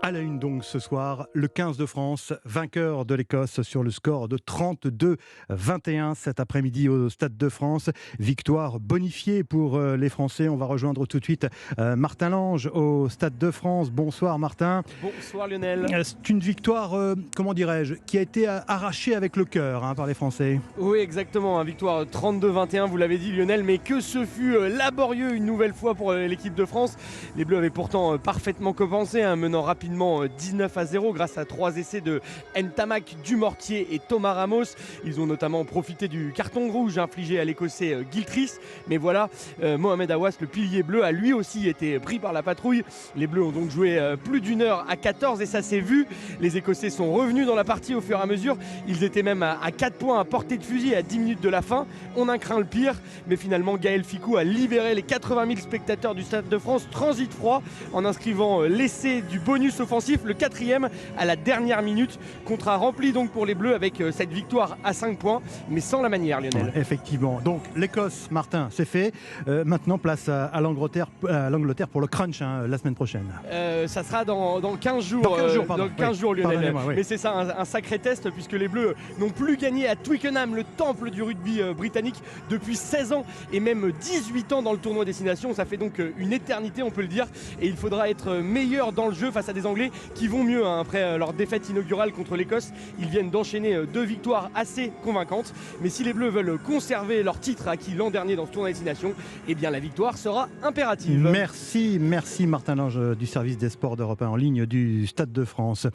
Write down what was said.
À la une donc ce soir, le 15 de France, vainqueur de l'Écosse sur le score de 32-21 cet après-midi au Stade de France. Victoire bonifiée pour les Français. On va rejoindre tout de suite Martin Lange au Stade de France. Bonsoir Martin. Bonsoir Lionel. C'est une victoire, comment dirais-je, qui a été arrachée avec le cœur par les Français. Oui exactement, une victoire 32-21, vous l'avez dit Lionel, mais que ce fut laborieux une nouvelle fois pour l'équipe de France. Les Bleus avaient pourtant parfaitement compensé, menant rapidement 19-0 grâce à 3 essais de Ntamak, Dumortier et Thomas Ramos. Ils ont notamment profité du carton rouge infligé à l'Écossais Gilchrist. Mais voilà, Mohamed Aouas, le pilier bleu, a lui aussi été pris par la patrouille. Les Bleus ont donc joué plus d'une heure à 14 et ça s'est vu. Les Écossais sont revenus dans la partie au fur et à mesure. Ils étaient même à 4 points à portée de fusil à 10 minutes de la fin. On a craint le pire, mais finalement Gaël Fickou a libéré les 80 000 spectateurs du Stade de France transit froid en inscrivant l'essai du bonus offensif, le 4e à la dernière minute. Contrat rempli donc pour les Bleus avec cette victoire à 5 points, mais sans la manière Lionel. Effectivement. Donc l'Écosse, Martin, c'est fait. Maintenant place à l'Angleterre pour le crunch la semaine prochaine. Ça sera dans 15 jours. Dans 15 jours Lionel. Oui. Mais c'est ça un sacré test puisque les Bleus n'ont plus gagné à Twickenham, le temple du rugby britannique, depuis 16 ans et même 18 ans dans le tournoi Destination. Ça fait donc une éternité, on peut le dire, et il faudra être meilleur dans le jeu face à des Anglais qui vont mieux après leur défaite inaugurale contre l'Écosse. Ils viennent d'enchaîner 2 victoires assez convaincantes, mais si les Bleus veulent conserver leur titre acquis l'an dernier dans ce tournoi Destination, eh bien la victoire sera impérative. Merci Martin Lange du service des sports d'Europe 1 en ligne du Stade de France.